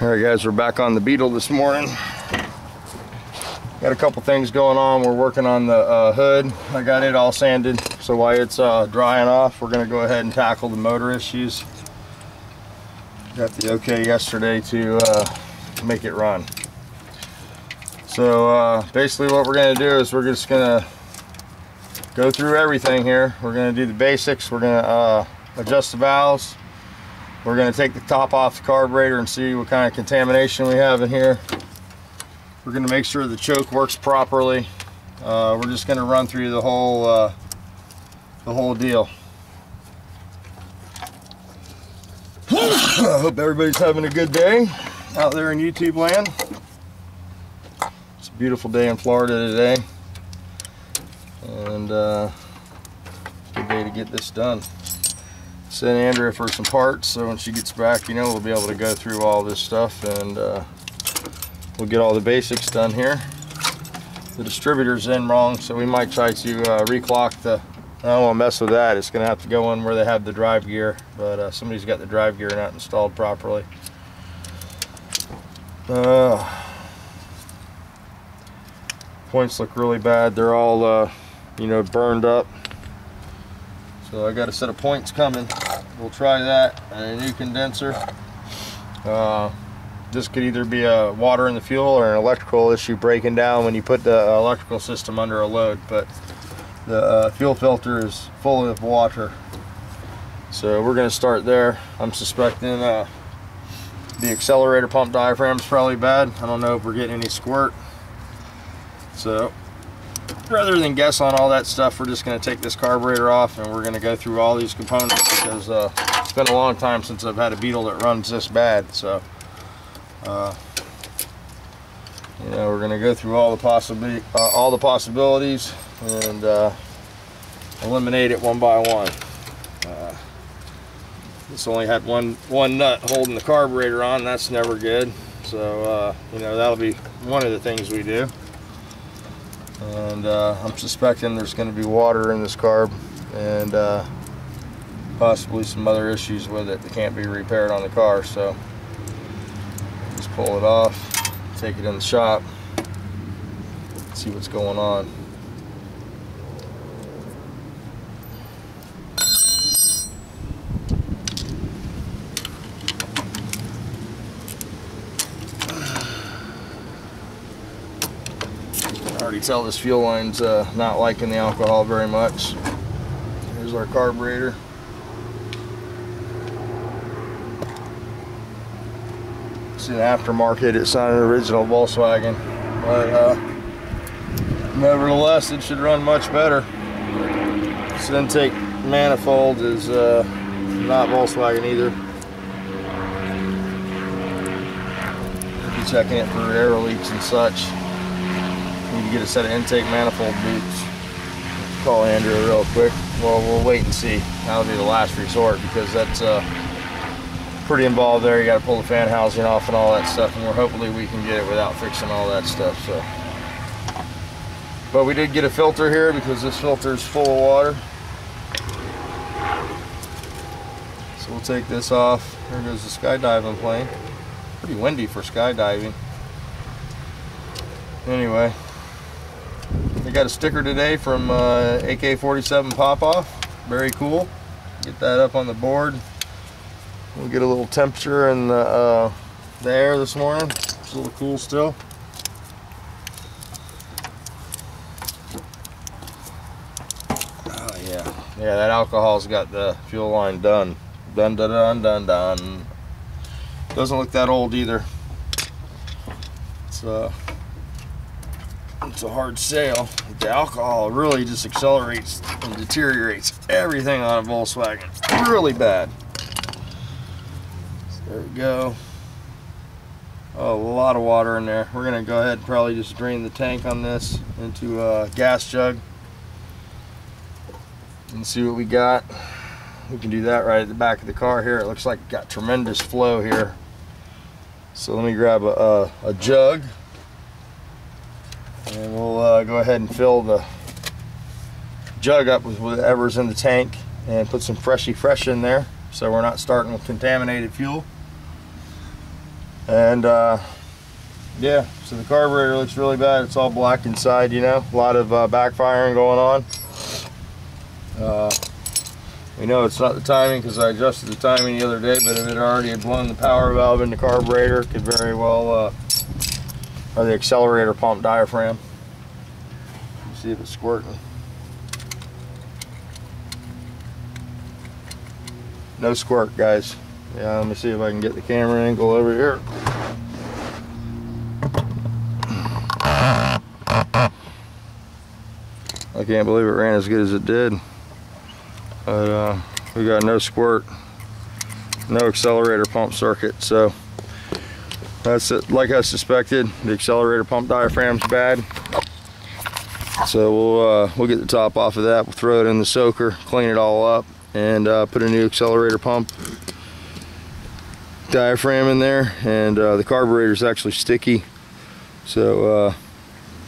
Alright guys, we're back on the Beetle this morning. Got a couple things going on. We're working on the hood. I got it all sanded, so while it's drying off, we're going to go ahead and tackle the motor issues. Got the okay yesterday to make it run. So basically what we're going to do is we're just going to go through everything here. We're going to do the basics. We're going to adjust the valves. We're going to take the top off the carburetor and see what kind of contamination we have in here. We're going to make sure the choke works properly. We're just going to run through the whole deal. I hope everybody's having a good day out there in YouTube land. It's a beautiful day in Florida today, and good day to get this done. Send Andrea for some parts, so when she gets back, you know, we'll be able to go through all this stuff, and we'll get all the basics done here. The distributor's in wrong, so we might try to reclock the, I don't want to mess with that. It's going to have to go in where they have the drive gear, but somebody's got the drive gear not installed properly. Points look really bad. They're all, you know, burned up. So I got a set of points coming. We'll try that, and a new condenser. This could either be a water in the fuel or an electrical issue breaking down when you put the electrical system under a load, but the fuel filter is full of water. So we're going to start there. I'm suspecting the accelerator pump diaphragm is probably bad. I don't know if we're getting any squirt. So rather than guess on all that stuff, we're just going to take this carburetor off and we're going to go through all these components, because it's been a long time since I've had a Beetle that runs this bad. So you know, we're going to go through all the possibilities and eliminate it one by one. This only had one nut holding the carburetor on. That's never good. So you know, that'll be one of the things we do. And I'm suspecting there's going to be water in this carb, and possibly some other issues with it that can't be repaired on the car. So just pull it off, take it in the shop, see what's going on. I already tell this fuel line's not liking the alcohol very much. Here's our carburetor. It's an aftermarket. It's not an original Volkswagen, but nevertheless, it should run much better. This intake manifold is not Volkswagen either. Be checking it for air leaks and such. Need to get a set of intake manifold boots. Call Andrea real quick. Well, we'll wait and see. That'll be the last resort, because that's pretty involved there. You got to pull the fan housing off and all that stuff, and hopefully we can get it without fixing all that stuff. So, but we did get a filter here, because this filter is full of water. So we'll take this off. There goes the skydiving plane. Pretty windy for skydiving. Anyway, we got a sticker today from AK-47 Pop-Off. Very cool. Get that up on the board. We'll get a little temperature in the air this morning. It's a little cool still. Oh yeah, yeah. That alcohol's got the fuel line done. Done, done, done, done, done. Doesn't look that old either. It's a hard sale. The alcohol really just accelerates and deteriorates everything on a Volkswagen. Really bad. So there we go. Oh, a lot of water in there. We're gonna go ahead and probably just drain the tank on this into a gas jug and see what we got. We can do that right at the back of the car here. It looks like it got tremendous flow here. So let me grab a jug, and we'll go ahead and fill the jug up with whatever's in the tank and put some Freshy Fresh in there, so we're not starting with contaminated fuel. And yeah, so the carburetor looks really bad. It's all black inside, you know, a lot of backfiring going on. We know it's not the timing because I adjusted the timing the other day, but if it already had blown the power valve in the carburetor, it could very well, or the accelerator pump diaphragm. Let's see if it's squirting. No squirt, guys. Yeah, let me see if I can get the camera angle over here. I can't believe it ran as good as it did. But we got no squirt, no accelerator pump circuit, so that's it. Like I suspected, the accelerator pump diaphragm's bad. So we'll get the top off of that. We'll throw it in the soaker, clean it all up, and put a new accelerator pump diaphragm in there. And the carburetor is actually sticky, so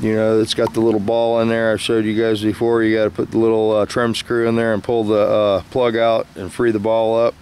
you know, it's got the little ball in there. I've showed you guys before. You got to put the little trim screw in there and pull the plug out and free the ball up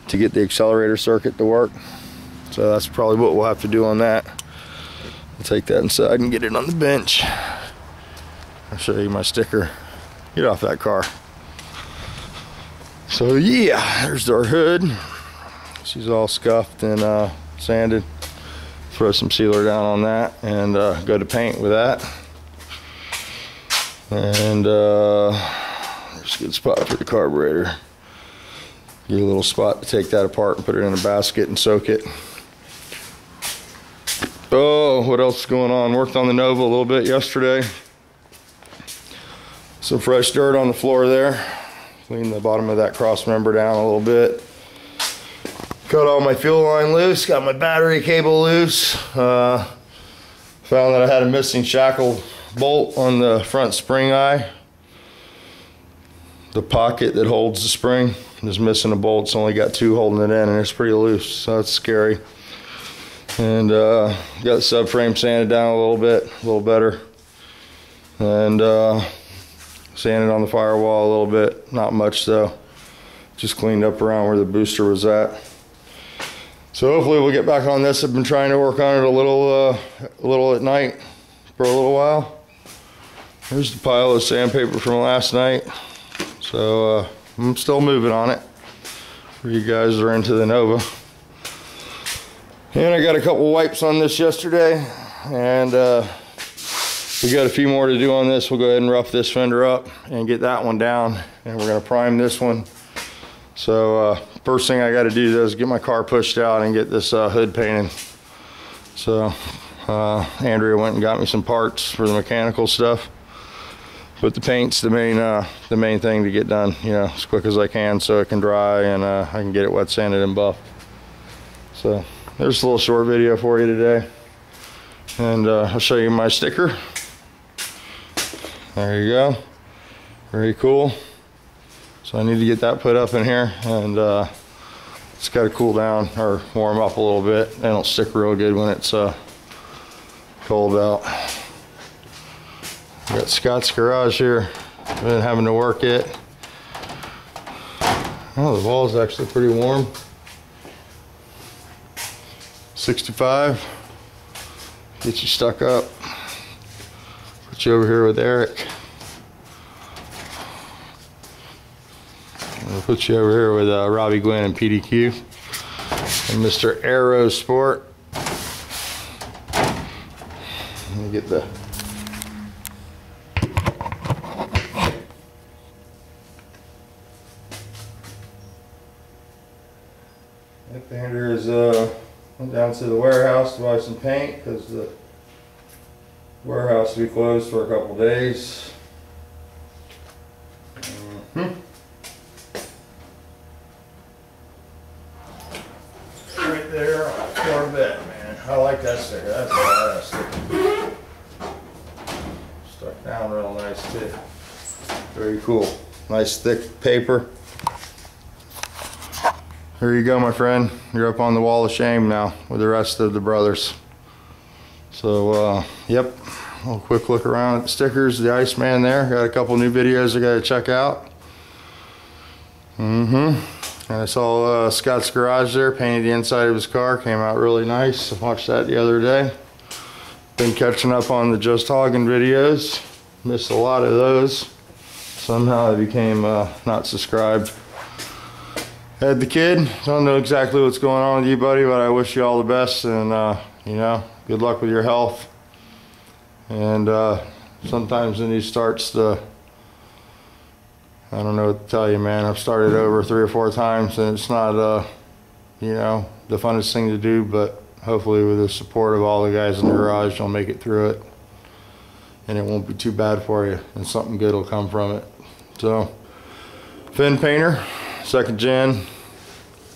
to get the accelerator circuit to work. So that's probably what we'll have to do on that. I'll take that inside and get it on the bench. I'll show you my sticker. Get off that car. So yeah, there's our hood. She's all scuffed and sanded. Throw some sealer down on that and go to paint with that. And there's a good spot for the carburetor. Get a little spot to take that apart and put it in a basket and soak it. Oh, what else is going on? Worked on the Nova a little bit yesterday. Some fresh dirt on the floor there. Clean the bottom of that cross member down a little bit. Cut all my fuel line loose, got my battery cable loose. Found that I had a missing shackle bolt on the front spring eye. The pocket that holds the spring is missing a bolt. It's only got two holding it in, and it's pretty loose, so that's scary. And got the subframe sanded down a little bit, a little better. And sanded on the firewall a little bit, not much though. Just cleaned up around where the booster was at. So hopefully we'll get back on this. I've been trying to work on it a little at night for a little while. Here's the pile of sandpaper from last night. So I'm still moving on it for you guys that are into the Nova. And I got a couple wipes on this yesterday, and we got a few more to do on this. We'll go ahead and rough this fender up and get that one down, and we're gonna prime this one. So first thing I got to do though is get my car pushed out and get this hood painted. So Andrea went and got me some parts for the mechanical stuff, but the paint's the main thing to get done, you know, as quick as I can so it can dry and I can get it wet sanded and buffed. So there's a little short video for you today, and I'll show you my sticker. There you go, very cool. So I need to get that put up in here, and it's got to cool down or warm up a little bit. They don't stick real good when it's cold out. Got Scott's garage here. Been having to work it. Oh, the wall is actually pretty warm. 65. Get you stuck up. Put you over here with Eric. I'll put you over here with Robbie Gwynn and PDQ and Mr. Aero Sport. Let me get the that painter is went down to the warehouse to buy some paint because the warehouse will be closed for a couple days. Right there on the floor bed, man. I like that sticker. That's a badass sticker. Stuck down real nice too. Very cool. Nice thick paper. Here you go, my friend. You're up on the wall of shame now with the rest of the brothers. So, yep. A little quick look around at the stickers. The Iceman there. Got a couple new videos I got to check out. And I saw Scott's garage there, painted the inside of his car, came out really nice. I watched that the other day. Been catching up on the Just Hogging videos. Missed a lot of those. Somehow I became not subscribed. Had the kid. Don't know exactly what's going on with you, buddy, but I wish you all the best, and you know, good luck with your health. And sometimes when he starts to, I don't know what to tell you, man. I've started over 3 or 4 times, and it's not you know, the funnest thing to do, but hopefully with the support of all the guys in the garage, you'll make it through it, and it won't be too bad for you, and something good will come from it. So, Finn Painter, 2nd gen,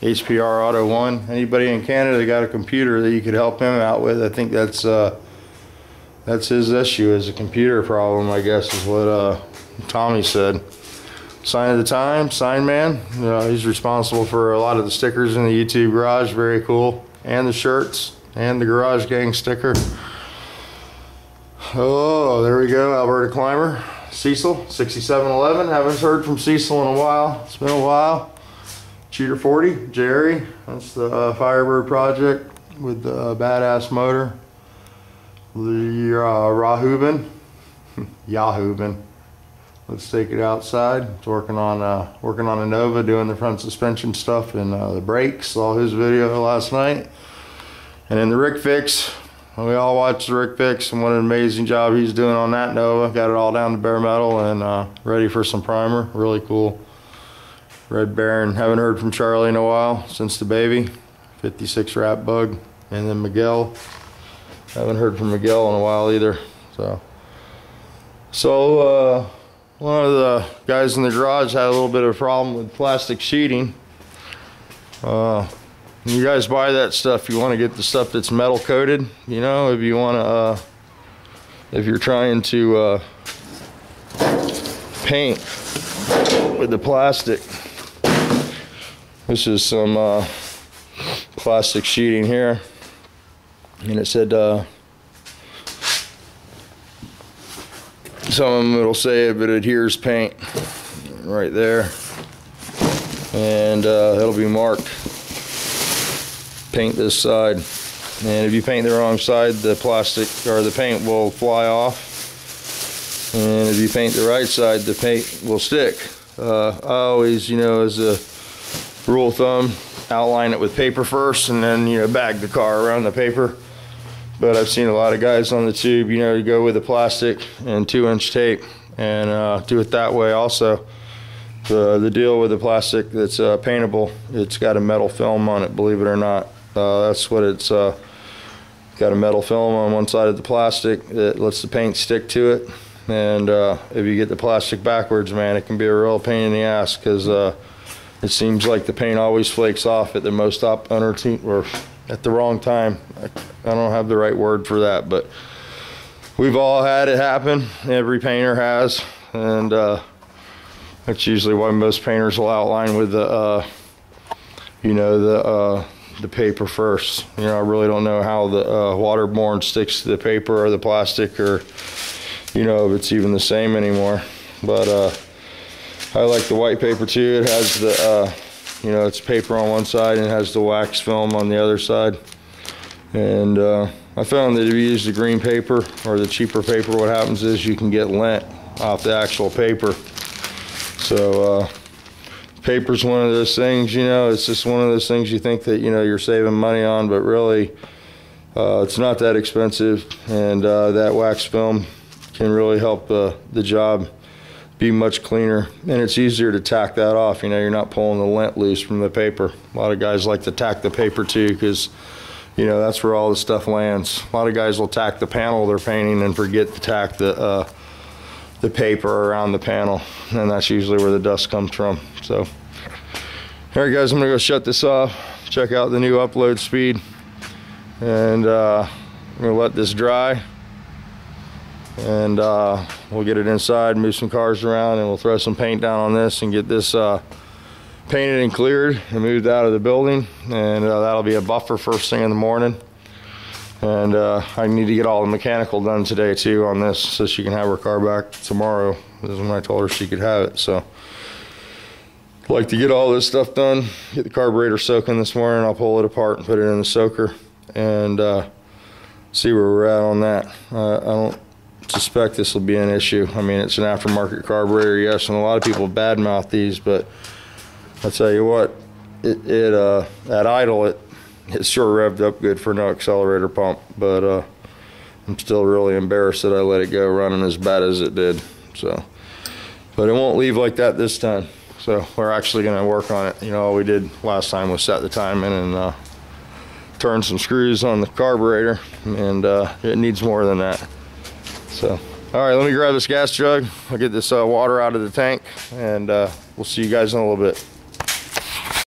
HPR Auto 1. Anybody in Canada got a computer that you could help him out with? I think that's his issue, is a computer problem, I guess is what Tommy said. Sign of the Time, Sign Man. He's responsible for a lot of the stickers in the YouTube garage, very cool. And the shirts, and the Garage Gang sticker. Oh, there we go, Alberta Climber. Cecil, 6711. Haven't heard from Cecil in a while. It's been a while. Cheater 40, Jerry. That's the Firebird project with the badass motor. The Rahubin, Yahubin. Let's take it outside. It's working on a Nova, doing the front suspension stuff and the brakes. Saw his video last night. And then the Rick Fix. We all watched the Rick Fix, and what an amazing job he's doing on that Nova. Got it all down to bare metal and ready for some primer. Really cool. Red Baron. Haven't heard from Charlie in a while, since the baby. 56 Rat Bug. And then Miguel. Haven't heard from Miguel in a while either. So one of the guys in the garage had a little bit of a problem with plastic sheeting. You guys buy that stuff, you want to get the stuff that's metal coated, you know, if you want to if you're trying to paint with the plastic. This is some plastic sheeting here, and it said some of them it'll say if it adheres paint right there, and it'll be marked paint this side, and if you paint the wrong side, the plastic or the paint will fly off, and if you paint the right side, the paint will stick. I always, you know, as a rule of thumb, outline it with paper first, and then, you know, bag the car around the paper. But I've seen a lot of guys on the tube, you know, you go with the plastic and 2-inch tape and do it that way also. The deal with the plastic that's paintable, it's got a metal film on it, believe it or not. That's what it's got, a metal film on one side of the plastic that lets the paint stick to it. And if you get the plastic backwards, man, it can be a real pain in the ass, because it seems like the paint always flakes off at the most opportune, or at the wrong time. I don't have the right word for that, but we've all had it happen. Every painter has, and that's usually why most painters will outline with the you know, the paper first. You know, I really don't know how the waterborne sticks to the paper or the plastic, or, you know, if it's even the same anymore. But I like the white paper too. It has the you know, it's paper on one side and it has the wax film on the other side. And I found that if you use the green paper or the cheaper paper, what happens is you can get lint off the actual paper. So paper's one of those things, you know, it's just one of those things you think that, you know, you're saving money on, but really it's not that expensive, and that wax film can really help the job be much cleaner, and it's easier to tack that off. You know, you're not pulling the lint loose from the paper. A lot of guys like to tack the paper too, because, you know, that's where all the stuff lands. A lot of guys will tack the panel they're painting and forget to tack the paper around the panel, and that's usually where the dust comes from. So, all right guys, I'm gonna go shut this off, check out the new upload speed, and I'm gonna let this dry, and we'll get it inside, move some cars around, and we'll throw some paint down on this and get this painted and cleared and moved out of the building, and that'll be a buffer first thing in the morning. And I need to get all the mechanical done today too on this, so she can have her car back tomorrow. This is when I told her she could have it. So, Like to get all this stuff done, get the carburetor soaking this morning. I'll pull it apart and put it in the soaker and see where we're at on that. I don't suspect this will be an issue. I mean, it's an aftermarket carburetor, yes, and a lot of people badmouth these, but I'll tell you what, at idle, it sure revved up good for no accelerator pump, but I'm still really embarrassed that I let it go running as bad as it did. So, but it won't leave like that this time. So we're actually going to work on it. You know, all we did last time was set the time in and turn some screws on the carburetor, and it needs more than that. So, all right, let me grab this gas jug. I'll get this water out of the tank, and we'll see you guys in a little bit.